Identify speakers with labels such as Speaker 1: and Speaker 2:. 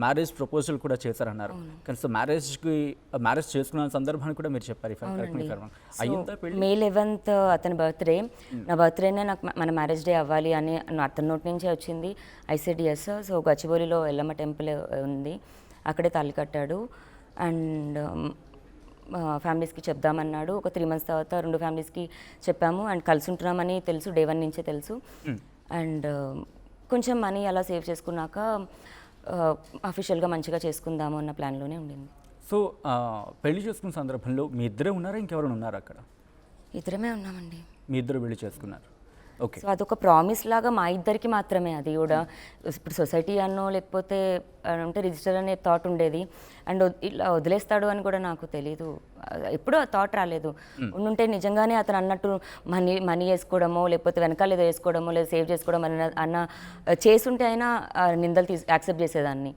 Speaker 1: Marriage proposal కూడా చేశారన్నారు. కానీ సో మ్యారేజ్ చేసుకున్న సందర్భాన్ని కూడా మీరు చెప్పారు. అయ్యిందా పెళ్ళి?
Speaker 2: మే 11th అతని బర్త్డే. నా బర్త్డేనే నాకు మన మ్యారేజ్ డే అవ్వాలి అని అతని నోటి నుంచే వచ్చింది. ఐసిడిఎస్. సో గచ్చిబౌలిలో ఎల్లమ్మ టెంపుల్ ఉంది, అక్కడే తాళి కట్టాడు. అండ్ ఫ్యామిలీస్కి చెప్దామన్నాడు. ఒక 3 months తర్వాత 2 ఫ్యామిలీస్కి చెప్పాము. అండ్ కలిసి ఉంటున్నామని తెలుసు, డే 1 నుంచే తెలుసు. అండ్ కొంచెం మనీ అలా సేవ్ చేసుకున్నాక అఫీషియల్గా మంచిగా చేసుకుందాము అన్న ప్లాన్లోనే ఉండింది.
Speaker 1: సో పెళ్లి చేసుకున్న సందర్భంలో మీ ఇద్దరే ఉన్నారా, ఇంకెవరైనా ఉన్నారా అక్కడ?
Speaker 2: ఇద్దరమే ఉన్నామండి.
Speaker 1: మీ ఇద్దరు పెళ్లి చేసుకున్నారు. ఓకే.
Speaker 2: సో అదొక ప్రామిస్ లాగా మా ఇద్దరికి మాత్రమే. అది కూడా ఇప్పుడు సొసైటీ అన్నో లేకపోతే అంటే రిజిస్టర్ అనే థాట్ ఉండేది. అండ్ ఇలా వదిలేస్తాడు అని కూడా నాకు తెలీదు, ఎప్పుడూ ఆ థాట్ రాలేదు. ఉండుంటే నిజంగానే అతను అన్నట్టు మనీ వేసుకోవడమో లేకపోతే వెనకాల ఏదో వేసుకోవడమో లేదా సేవ్ చేసుకోవడం అన్న చేసుంటే అయినా నిందలు యాక్సెప్ట్ చేసేదాన్ని.